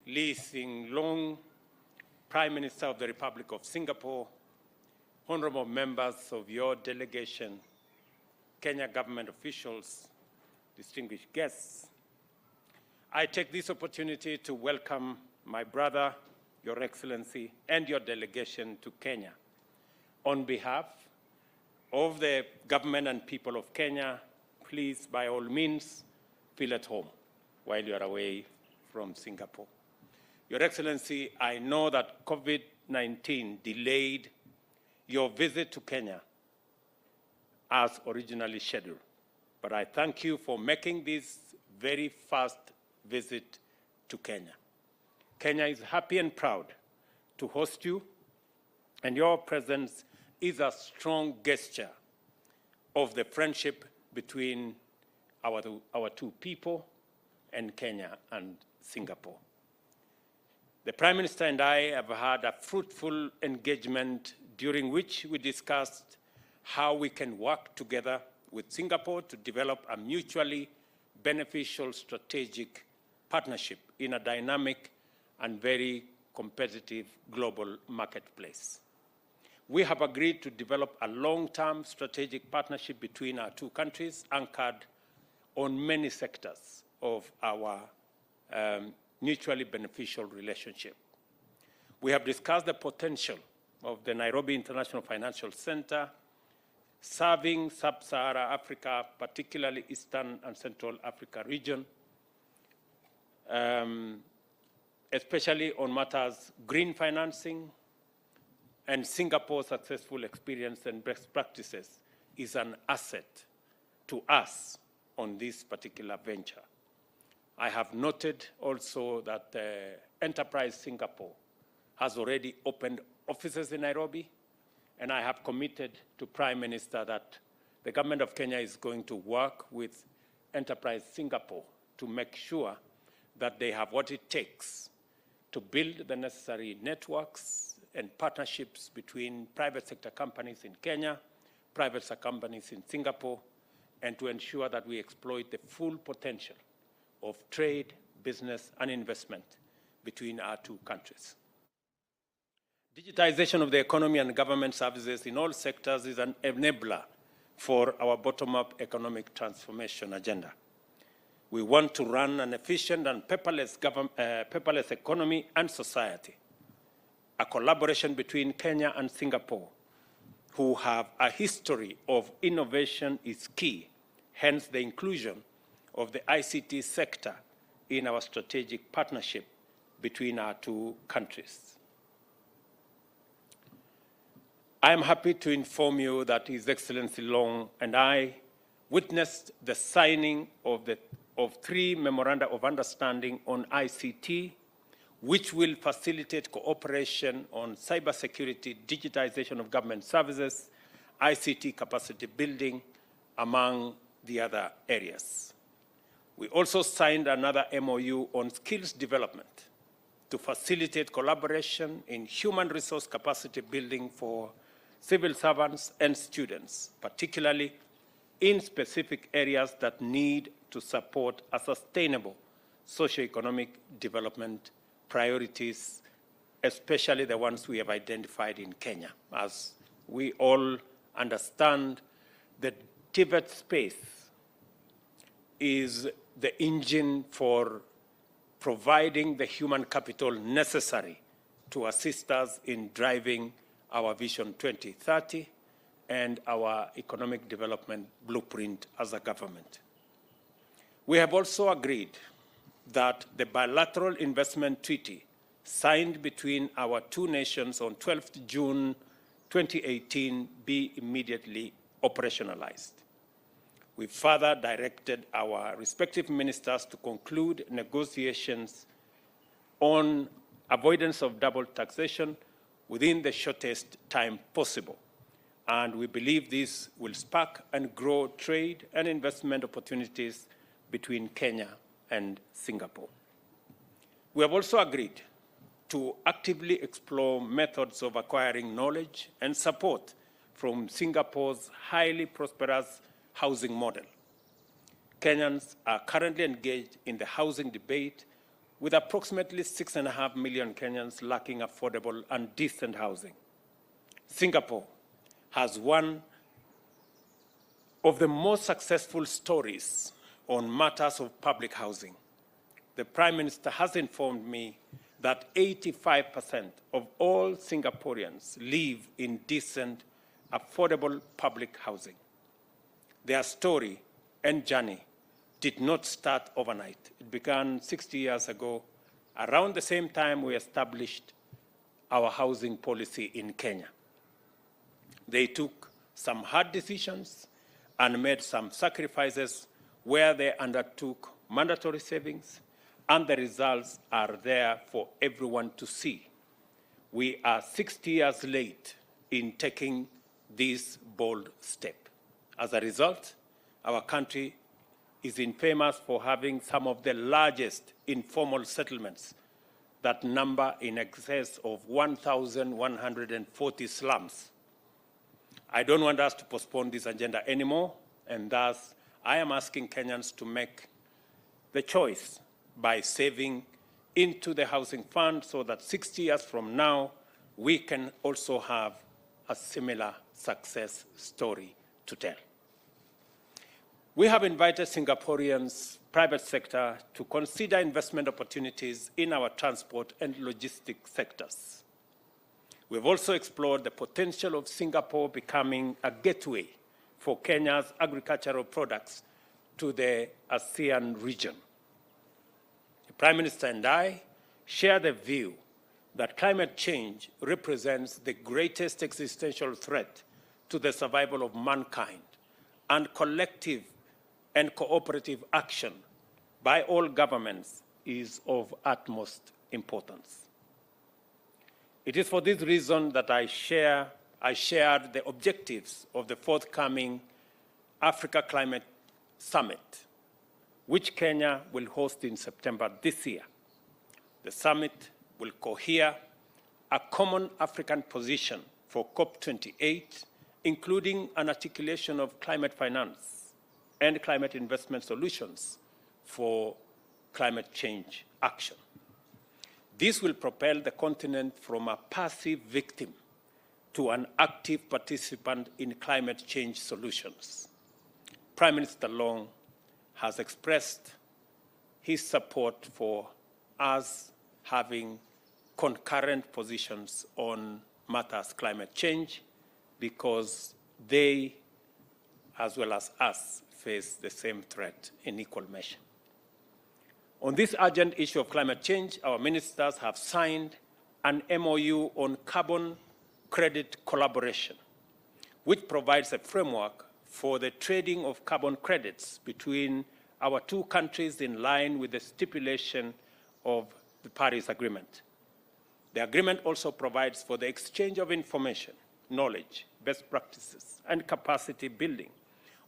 Lee Hsien Loong, Prime Minister of the Republic of Singapore, honorable members of your delegation, Kenya government officials, distinguished guests, I take this opportunity to welcome my brother, Your Excellency, and your delegation to Kenya. On behalf of the government and people of Kenya, please, by all means, feel at home while you are away from Singapore. Your Excellency, I know that COVID-19 delayed your visit to Kenya as originally scheduled, but I thank you for making this very first visit to Kenya. Kenya is happy and proud to host you, and your presence is a strong gesture of the friendship between our two people and Kenya and Singapore. The Prime Minister and I have had a fruitful engagement during which we discussed how we can work together with Singapore to develop a mutually beneficial strategic partnership in a dynamic and very competitive global marketplace. We have agreed to develop a long-term strategic partnership between our two countries anchored on many sectors of our mutually beneficial relationship. We have discussed the potential of the Nairobi International Financial Center serving sub-Saharan Africa, particularly Eastern and Central Africa region, especially on matters green financing, and Singapore's successful experience and best practices is an asset to us on this particular venture. I have noted also that Enterprise Singapore has already opened offices in Nairobi, and I have committed to Prime Minister that the government of Kenya is going to work with Enterprise Singapore to make sure that they have what it takes to build the necessary networks and partnerships between private sector companies in Kenya, private sector companies in Singapore, and to ensure that we exploit the full potential of trade, business, and investment between our two countries. Digitization of the economy and government services in all sectors is an enabler for our bottom-up economic transformation agenda. We want to run an efficient and paperless economy and society. A collaboration between Kenya and Singapore, who have a history of innovation, is key, hence the inclusion of the ICT sector in our strategic partnership between our two countries. I am happy to inform you that His Excellency Loong and I witnessed the signing of 3 memoranda of understanding on ICT, which will facilitate cooperation on cybersecurity, digitization of government services, ICT capacity building, among the other areas. We also signed another MOU on skills development to facilitate collaboration in human resource capacity building for civil servants and students, particularly in specific areas that need to support a sustainable socioeconomic development priorities, especially the ones we have identified in Kenya. As we all understand, the Tibet space is the engine for providing the human capital necessary to assist us in driving our Vision 2030 and our economic development blueprint as a government. We have also agreed that the bilateral investment treaty signed between our two nations on 12th June 2018 be immediately operationalized. We further directed our respective ministers to conclude negotiations on avoidance of double taxation within the shortest time possible. And we believe this will spark and grow trade and investment opportunities between Kenya and Singapore. We have also agreed to actively explore methods of acquiring knowledge and support from Singapore's highly prosperous housing model. Kenyans are currently engaged in the housing debate with approximately 6.5 million Kenyans lacking affordable and decent housing. Singapore has one of the most successful stories on matters of public housing. The Prime Minister has informed me that 85% of all Singaporeans live in decent, affordable public housing. Their story and journey did not start overnight. It began 60 years ago, around the same time we established our housing policy in Kenya. They took some hard decisions and made some sacrifices where they undertook mandatory savings, and the results are there for everyone to see. We are 60 years late in taking this bold step. As a result, our country is infamous for having some of the largest informal settlements that number in excess of 1,140 slums. I don't want us to postpone this agenda anymore, and thus I am asking Kenyans to make the choice by saving into the housing fund so that 60 years from now, we can also have a similar success story to tell. We have invited Singaporeans' private sector to consider investment opportunities in our transport and logistics sectors. We've also explored the potential of Singapore becoming a gateway for Kenya's agricultural products to the ASEAN region. The Prime Minister and I share the view that climate change represents the greatest existential threat to the survival of mankind, and collective and cooperative action by all governments is of utmost importance. It is for this reason that I shared the objectives of the forthcoming Africa Climate Summit, which Kenya will host in September this year. The summit will cohere a common African position for COP28, including an articulation of climate finance and climate investment solutions for climate change action. This will propel the continent from a passive victim to an active participant in climate change solutions. Prime Minister Long has expressed his support for us having concurrent positions on matters climate change, because they, as well as us, face the same threat in equal measure. On this urgent issue of climate change, our ministers have signed an MOU on carbon credit collaboration, which provides a framework for the trading of carbon credits between our two countries in line with the stipulation of the Paris Agreement. The agreement also provides for the exchange of information, knowledge, best practices, and capacity building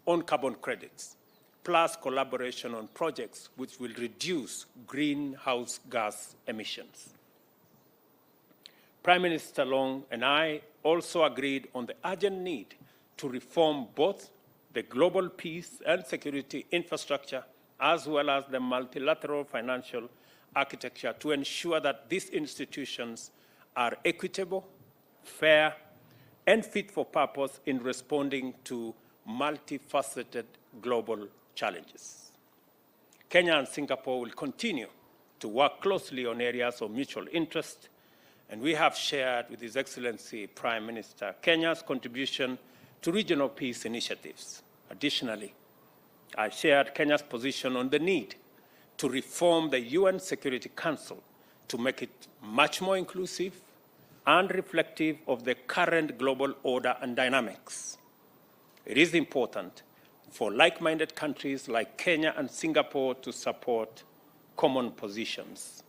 on carbon credits, plus collaboration on projects which will reduce greenhouse gas emissions. Prime Minister Long and I also agreed on the urgent need to reform both the global peace and security infrastructure, as well as the multilateral financial architecture, to ensure that these institutions are equitable, fair, and fit for purpose in responding to multifaceted global challenges. Kenya and Singapore will continue to work closely on areas of mutual interest, and we have shared with His Excellency Prime Minister Kenya's contribution to regional peace initiatives. Additionally, I shared Kenya's position on the need to reform the UN Security Council to make it much more inclusive and reflective of the current global order and dynamics. It is important for like-minded countries like Kenya and Singapore to support common positions.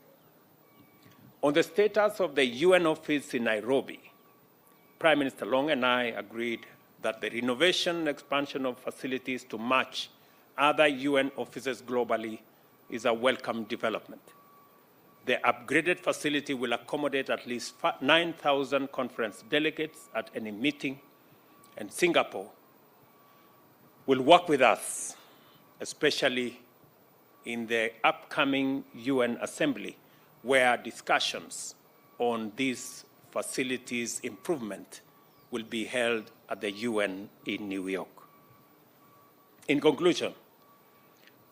On the status of the UN office in Nairobi, Prime Minister Long and I agreed that the renovation and expansion of facilities to match other UN offices globally is a welcome development. The upgraded facility will accommodate at least 9,000 conference delegates at any meeting, and Singapore will work with us, especially in the upcoming UN Assembly, where discussions on these facilities' improvement will be held at the UN in New York. In conclusion,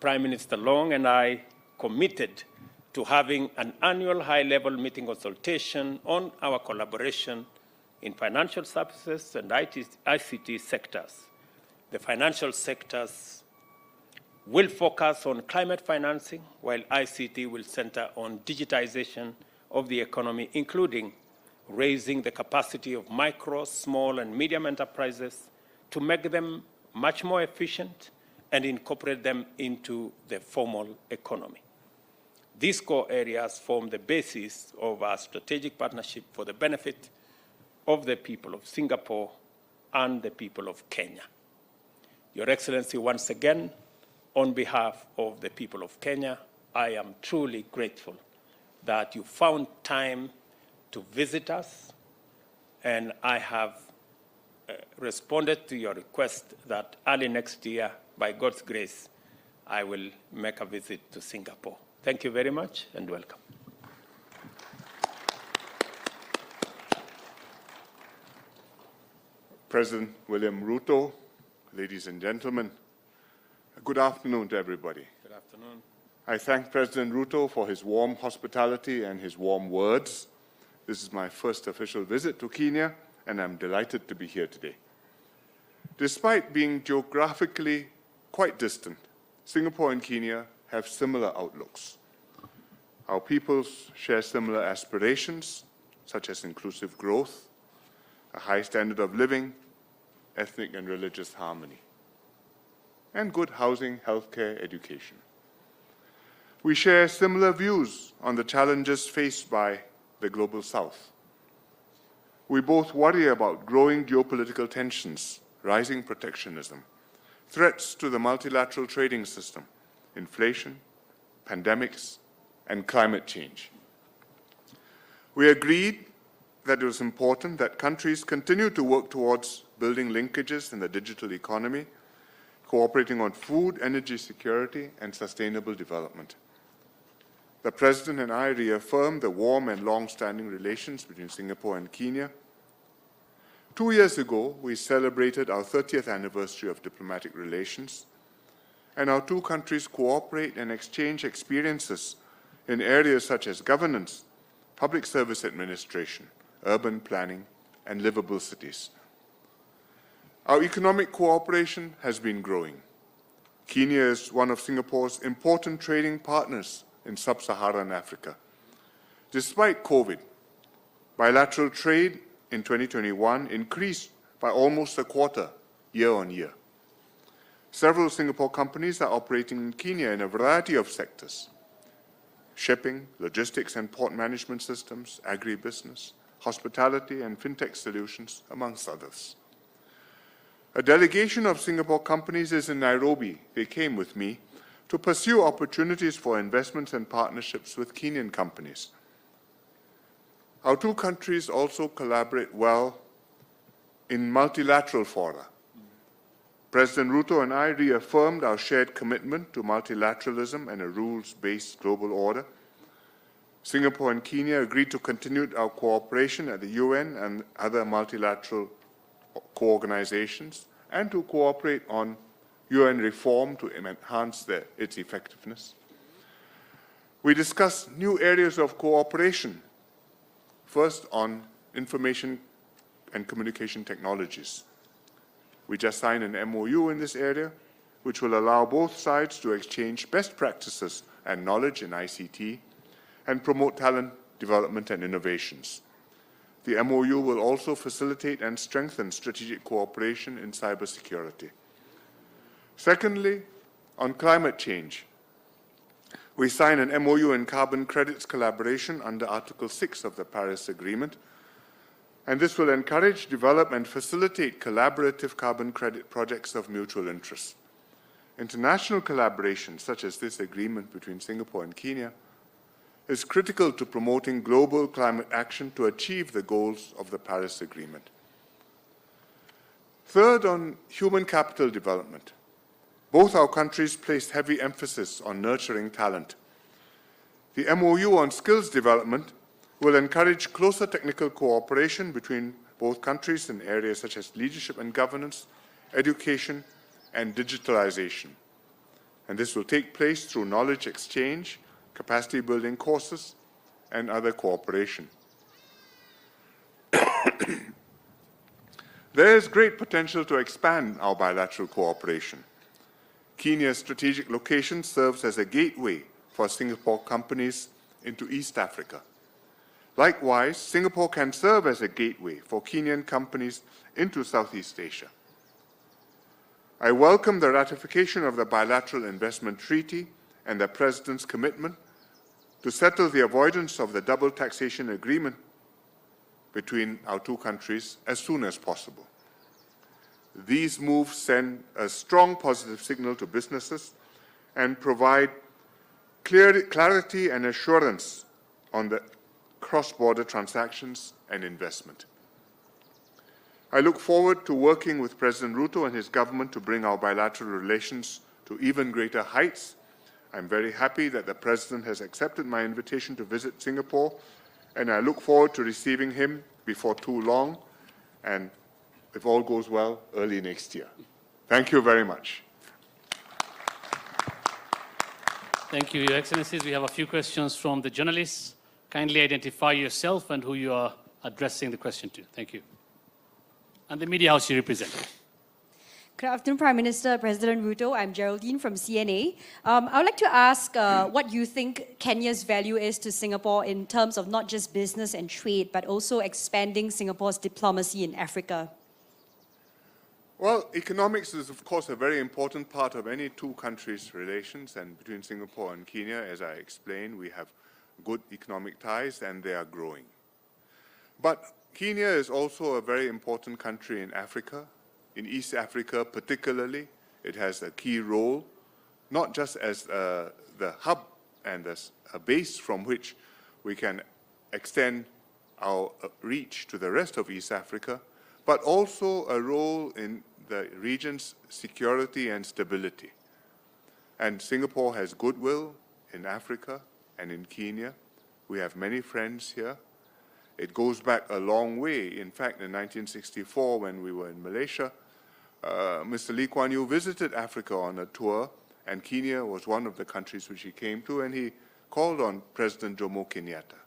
Prime Minister Long and I committed to having an annual high-level meeting consultation on our collaboration in financial services and ICT sectors. The financial sectors will focus on climate financing, while ICT will center on digitization of the economy, including raising the capacity of micro, small, and medium enterprises to make them much more efficient and incorporate them into the formal economy. These core areas form the basis of our strategic partnership for the benefit of the people of Singapore and the people of Kenya. Your Excellency, once again, on behalf of the people of Kenya, I am truly grateful that you found time to visit us, and I have responded to your request that early next year, by God's grace, I will make a visit to Singapore. Thank you very much and welcome. President William Ruto, ladies and gentlemen, good afternoon to everybody. Good afternoon. I thank President Ruto for his warm hospitality and his warm words. This is my first official visit to Kenya, and I'm delighted to be here today. Despite being geographically quite distant, Singapore and Kenya have similar outlooks. Our peoples share similar aspirations, such as inclusive growth, a high standard of living, ethnic and religious harmony, and good housing, healthcare, education. We share similar views on the challenges faced by the Global South. We both worry about growing geopolitical tensions, rising protectionism, threats to the multilateral trading system, inflation, pandemics, and climate change. We agreed that it was important that countries continue to work towards building linkages in the digital economy, cooperating on food, energy security, and sustainable development. The President and I reaffirmed the warm and long-standing relations between Singapore and Kenya. 2 years ago, we celebrated our 30th anniversary of diplomatic relations, and our two countries cooperate and exchange experiences in areas such as governance, public service administration, urban planning, and livable cities. Our economic cooperation has been growing. Kenya is one of Singapore's important trading partners in sub-Saharan Africa. Despite COVID, bilateral trade in 2021 increased by almost a quarter year on year. Several Singapore companies are operating in Kenya in a variety of sectors: shipping, logistics and port management systems, agribusiness, hospitality and fintech solutions, amongst others. A delegation of Singapore companies is in Nairobi. They came with me to pursue opportunities for investments and partnerships with Kenyan companies. Our two countries also collaborate well in multilateral fora. President Ruto and I reaffirmed our shared commitment to multilateralism and a rules-based global order. Singapore and Kenya agreed to continue our cooperation at the UN and other multilateral co-organizations and to cooperate on UN reform to enhance its effectiveness. We discussed new areas of cooperation, first on information and communication technologies. We just signed an MOU in this area, which will allow both sides to exchange best practices and knowledge in ICT and promote talent development and innovations. The MOU will also facilitate and strengthen strategic cooperation in cybersecurity. Secondly, on climate change, we signed an MOU in carbon credits collaboration under Article 6 of the Paris Agreement, and this will encourage, develop, and facilitate collaborative carbon credit projects of mutual interest. International collaboration, such as this agreement between Singapore and Kenya, is critical to promoting global climate action to achieve the goals of the Paris Agreement. Third, on human capital development, Both our countries placed heavy emphasis on nurturing talent. The MOU on skills development will encourage closer technical cooperation between both countries in areas such as leadership and governance, education, and digitalization. And this will take place through knowledge exchange, capacity building courses, and other cooperation. There is great potential to expand our bilateral cooperation. Kenya's strategic location serves as a gateway for Singapore companies into East Africa. Likewise, Singapore can serve as a gateway for Kenyan companies into Southeast Asia. I welcome the ratification of the Bilateral Investment Treaty and the President's commitment to settle the avoidance of the double taxation agreement between our two countries as soon as possible. These moves send a strong positive signal to businesses and provide clarity and assurance on the cross-border transactions and investment. I look forward to working with President Ruto and his government to bring our bilateral relations to even greater heights. I'm very happy that the President has accepted my invitation to visit Singapore, and I look forward to receiving him before too long, and if all goes well, early next year. Thank you very much. Thank you, Your Excellencies. We have a few questions from the journalists. Kindly identify yourself and who you are addressing the question to. Thank you. And the media house you represent. Good afternoon, Prime Minister, President Ruto. I'm Geraldine from CNA. I would like to ask what you think Kenya's value is to Singapore in terms of not just business and trade, but also expanding Singapore's diplomacy in Africa. Well, economics is, of course, a very important part of any two countries' relations, and between Singapore and Kenya, as I explained, we have good economic ties and they are growing. But Kenya is also a very important country in Africa. In East Africa particularly, it has a key role, not just as the hub and a base from which we can extend our reach to the rest of East Africa, but also a role in the region's security and stability. And Singapore has goodwill in Africa and in Kenya. We have many friends here. It goes back a long way. In fact, in 1964, when we were in Malaysia, Mr. Lee Kuan Yew visited Africa on a tour, and Kenya was one of the countries which he came to, and he called on President Jomo Kenyatta.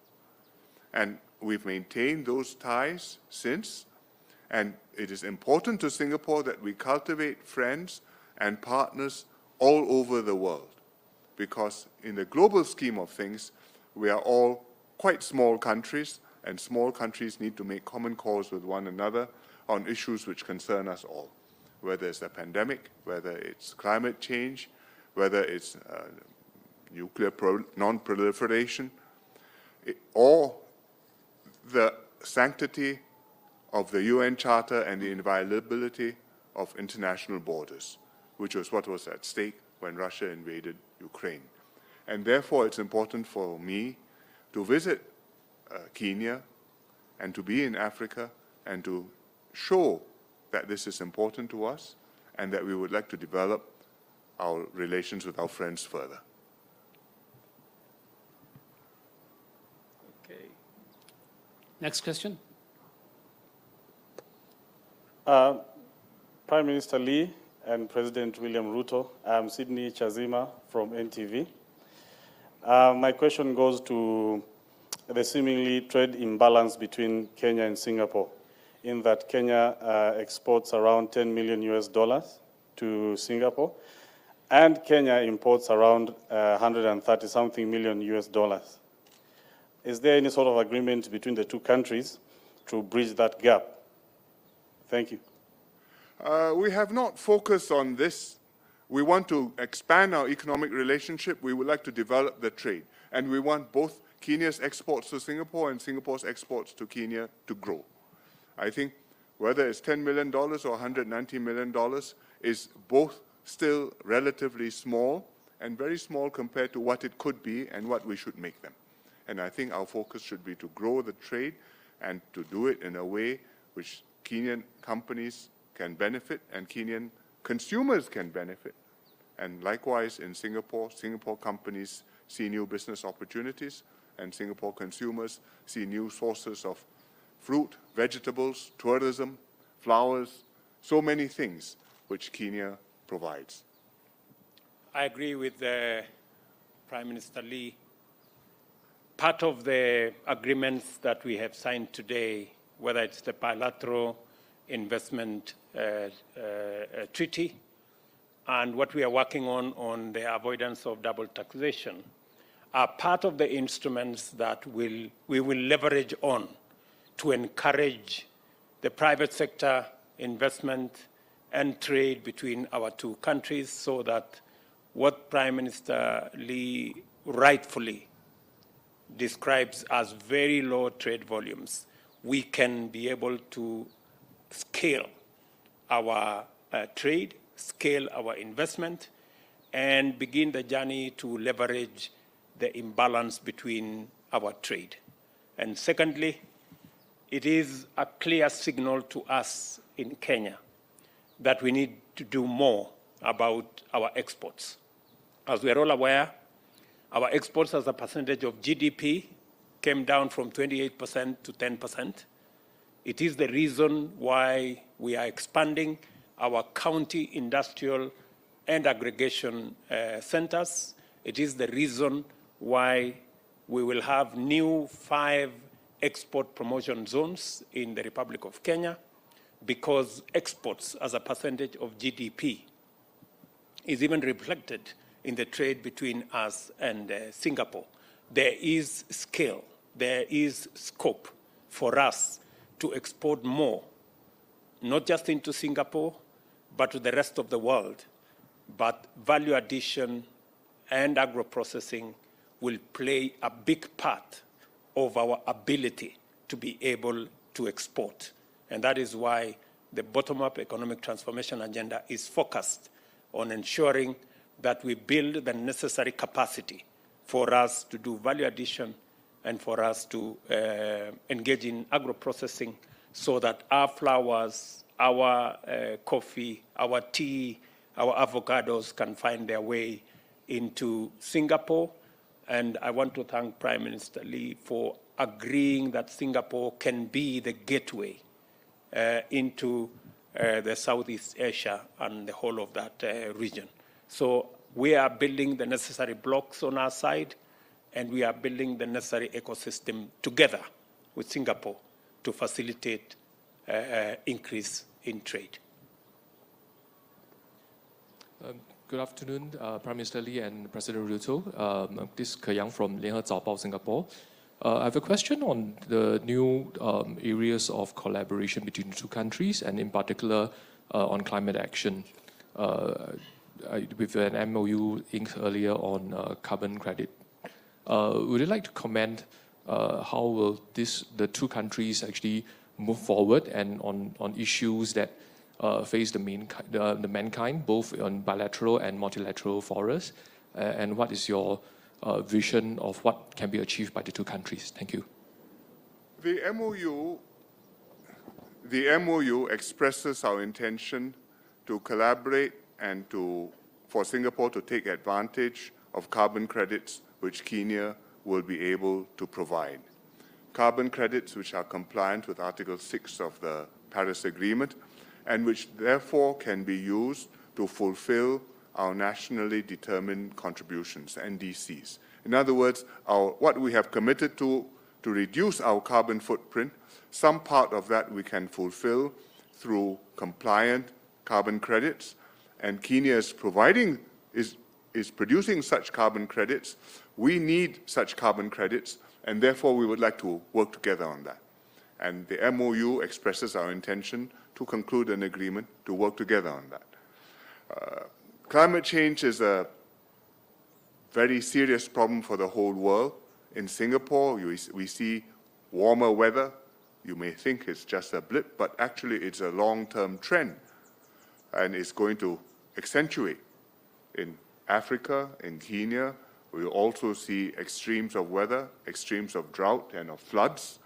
And we've maintained those ties since, and it is important to Singapore that we cultivate friends and partners all over the world, because in the global scheme of things, we are all quite small countries, and small countries need to make common cause with one another on issues which concern us all, whether it's a pandemic, whether it's climate change, whether it's nuclear non-proliferation, or the sanctity of the UN Charter and the inviolability of international borders, which was what was at stake when Russia invaded Ukraine. And therefore, it's important for me to visit Kenya and to be in Africa and to show that this is important to us and that we would like to develop our relations with our friends further. Okay. Next question. Prime Minister Lee and President William Ruto, I'm Sydney Chazima from NTV. My question goes to the seemingly trade imbalance between Kenya and Singapore, in that Kenya exports around $10 million to Singapore, and Kenya imports around 130-something million US. Is there any sort of agreement between the two countries to bridge that gap? Thank you. We have not focused on this. We want to expand our economic relationship. We would like to develop the trade. And we want both Kenya's exports to Singapore and Singapore's exports to Kenya to grow. I think whether it's $10 million or $190 million is both still relatively small and very small compared to what it could be and what we should make them. And I think our focus should be to grow the trade and to do it in a way which Kenyan companies can benefit and Kenyan consumers can benefit And likewise, in Singapore, Singapore companies see new business opportunities, and Singapore consumers see new sources of fruit, vegetables, tourism, flowers, so many things which Kenya provides. I agree with Prime Minister Lee. Part of the agreements that we have signed today, whether it's the bilateral investment treaty and what we are working on the avoidance of double taxation, are part of the instruments that we will leverage on to encourage the private sector investment and trade between our two countries, so that what Prime Minister Lee rightfully describes as very low trade volumes, we can be able to scale our trade, scale our investment, and begin the journey to leverage the imbalance between our trade. And secondly, it is a clear signal to us in Kenya that we need to do more about our exports. As we are all aware, our exports as a percentage of GDP came down from 28% to 10%. It is the reason why we are expanding our county industrial and aggregation centers. It is the reason why we will have new 5 export promotion zones in the Republic of Kenya, because exports as a percentage of GDP is even reflected in the trade between us and Singapore. There is scale, there is scope for us to export more, not just into Singapore, but to the rest of the world. But value addition and agro-processing will play a big part of our ability to be able to export. And that is why the bottom-up economic transformation agenda is focused on ensuring that we build the necessary capacity for us to do value addition and for us to engage in agro-processing, so that our flowers, our coffee, our tea, our avocados can find their way into Singapore. And I want to thank Prime Minister Lee for agreeing that Singapore can be the gateway into the Southeast Asia and the whole of that region. So we are building the necessary blocks on our side, and we are building the necessary ecosystem together with Singapore to facilitate increase in trade. Good afternoon, Prime Minister Lee and President Ruto. This is Ke Yang from Lianhe Zaobao, Singapore. I have a question on the new areas of collaboration between the two countries, and in particular on climate action. With an MOU inked earlier on carbon credit. Would you like to comment how will the two countries actually move forward and on issues that face the mankind, both on bilateral and multilateral forums, and what is your vision of what can be achieved by the two countries? Thank you. The MOU expresses our intention to collaborate and for Singapore to take advantage of carbon credits which Kenya will be able to provide. Carbon credits which are compliant with Article 6 of the Paris Agreement, and which therefore can be used to fulfill our nationally determined contributions, NDCs. In other words, what we have committed to reduce our carbon footprint, some part of that we can fulfill through compliant carbon credits, and Kenya is producing such carbon credits. We need such carbon credits, and therefore we would like to work together on that. And the MOU expresses our intention to conclude an agreement to work together on that. Climate change is a very serious problem for the whole world. In Singapore, we see warmer weather. You may think it's just a blip, but actually it's a long-term trend, and it's going to accentuate. In Africa, in Kenya, we also see extremes of weather, extremes of drought and of floods.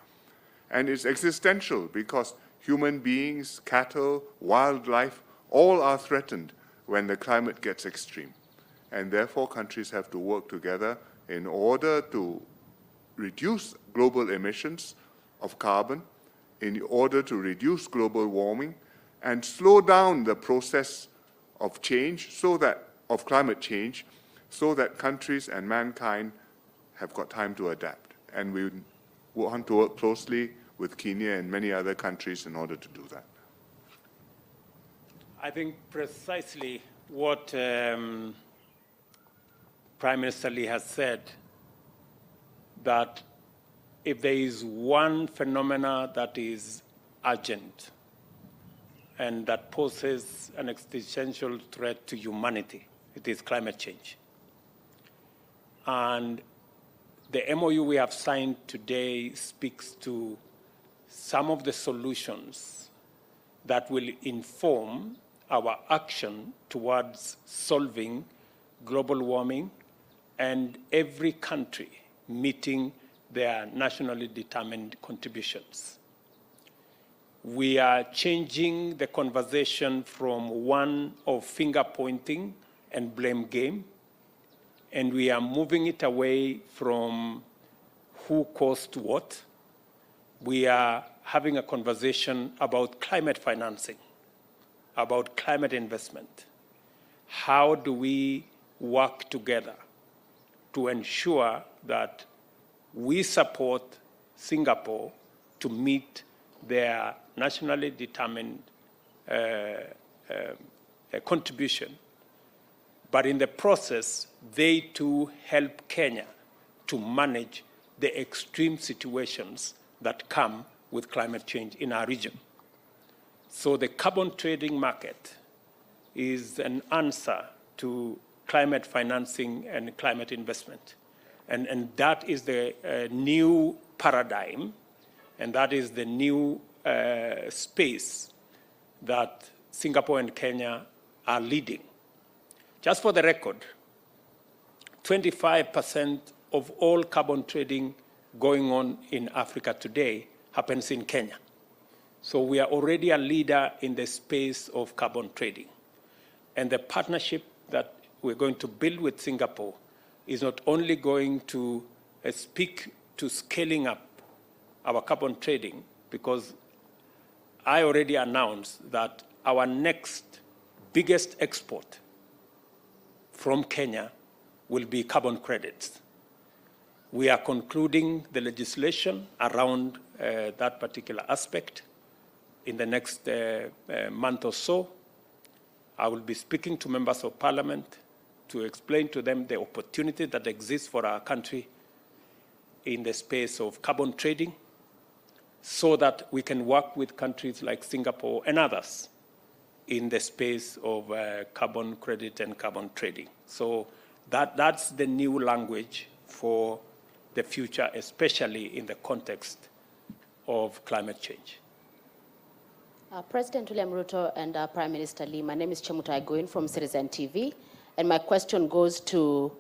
And it's existential because human beings, cattle, wildlife, all are threatened when the climate gets extreme. and therefore countries have to work together in order to reduce global emissions of carbon, in order to reduce global warming, and slow down the process of change, of climate change, so that countries and mankind have got time to adapt. And we want to work closely with Kenya and many other countries in order to do that. I think precisely what Prime Minister Lee has said, that if there is one phenomena that is urgent and that poses an existential threat to humanity, it is climate change. And the MOU we have signed today speaks to some of the solutions that will inform our action towards solving global warming and every country meeting their nationally determined contributions. We are changing the conversation from one of finger pointing and blame game, and we are moving it away from who caused what. We are having a conversation about climate financing, about climate investment. How do we work together to ensure that we support Singapore to meet their nationally determined contribution, but in the process, they too help Kenya to manage the extreme situations that come with climate change in our region. So the carbon trading market is an answer to climate financing and climate investment. And that is the new paradigm, and that is the new space that Singapore and Kenya are leading. Just for the record, 25% of all carbon trading going on in Africa today happens in Kenya. So we are already a leader in the space of carbon trading. And the partnership that we're going to build with Singapore is not only going to speak to scaling up our carbon trading, because I already announced that our next biggest export from Kenya will be carbon credits. We are concluding the legislation around that particular aspect in the next month or so. I will be speaking to members of parliament to explain to them the opportunity that exists for our country in the space of carbon trading, so that we can work with countries like Singapore and others in the space of carbon credit and carbon trading. So that's the new language for the future, especially in the context of climate change. President William Ruto and Prime Minister Lee, my name is Chemutai Goin from Citizen TV, and my question goes to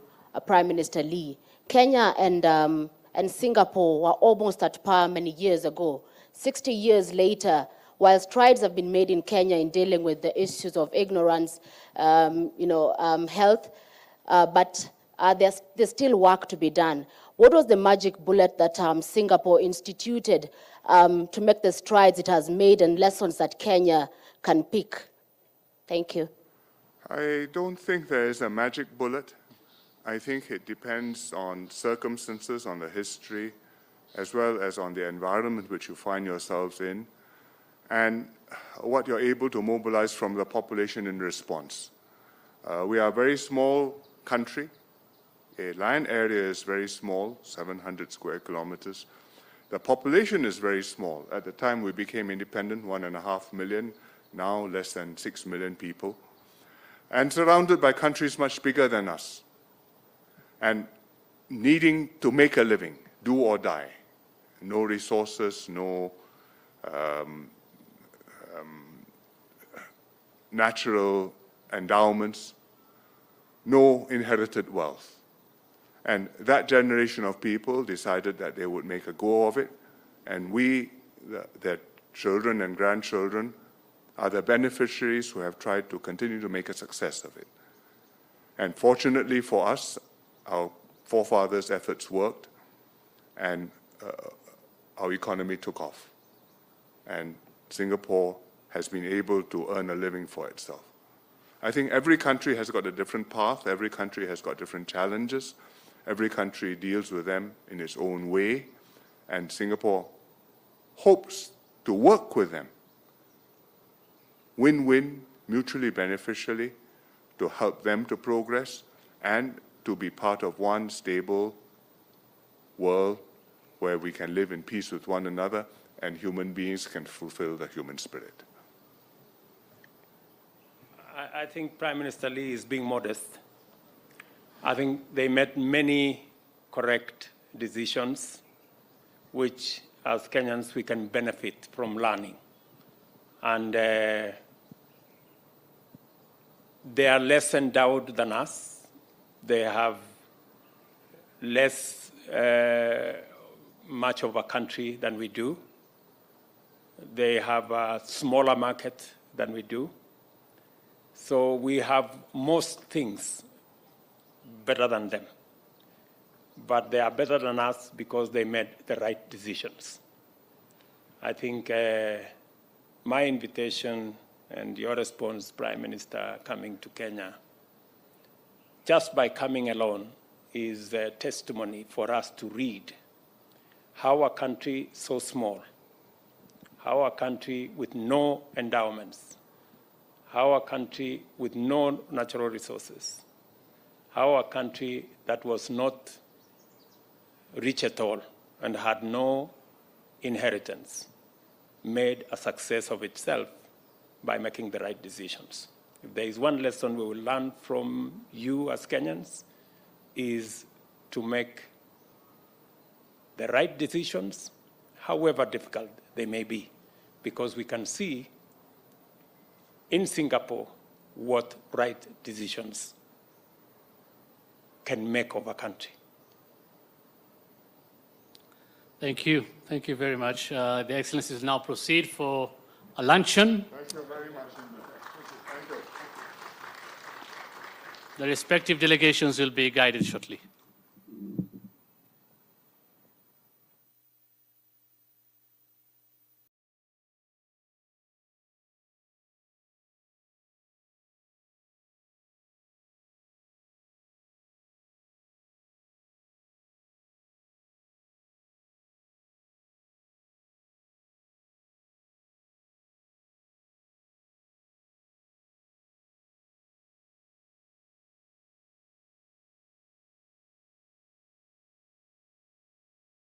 Prime Minister Lee. Kenya and Singapore were almost at par many years ago. 60 years later, while strides have been made in Kenya in dealing with the issues of ignorance, health, but there's still work to be done. What was the magic bullet that Singapore instituted to make the strides it has made and lessons that Kenya can pick? Thank you. I don't think there is a magic bullet. I think it depends on circumstances, on the history, as well as on the environment which you find yourselves in, and what you're able to mobilize from the population in response. We are a very small country. The land area is very small, 700 square kilometers. The population is very small. At the time we became independent, 1.5 million, now less than 6 million people, and surrounded by countries much bigger than us, and needing to make a living, do or die. No resources, no natural endowments, no inherited wealth. And that generation of people decided that they would make a go of it, and we, their children and grandchildren, are the beneficiaries who have tried to continue to make a success of it. And fortunately for us, our forefathers' efforts worked, and our economy took off. And Singapore has been able to earn a living for itself. I think every country has got a different path, every country has got different challenges, every country deals with them in its own way, and Singapore hopes to work with them, win-win, mutually beneficially, to help them to progress and to be part of one stable world where we can live in peace with one another and human beings can fulfill the human spirit. I think Prime Minister Lee is being modest. I think they made many correct decisions, which as Kenyans we can benefit from learning. And they are less endowed than us. They have less much of a country than we do. They have a smaller market than we do. So we have most things better than them. But they are better than us because they made the right decisions. I think my invitation and your response, Prime Minister, coming to Kenya, just by coming alone is a testimony for us to read how a country so small, how a country with no endowments, how a country with no natural resources, how a country that was not rich at all and had no inheritance made a success of itself by making the right decisions. If there is one lesson we will learn from you as Kenyans, is to make the right decisions, however difficult they may be, because we can see in Singapore what right decisions can make of a country. Thank you. Thank you very much. The Excellencies now proceed for a luncheon. Thank you very much indeed. Thank you. The respective delegations will be guided shortly.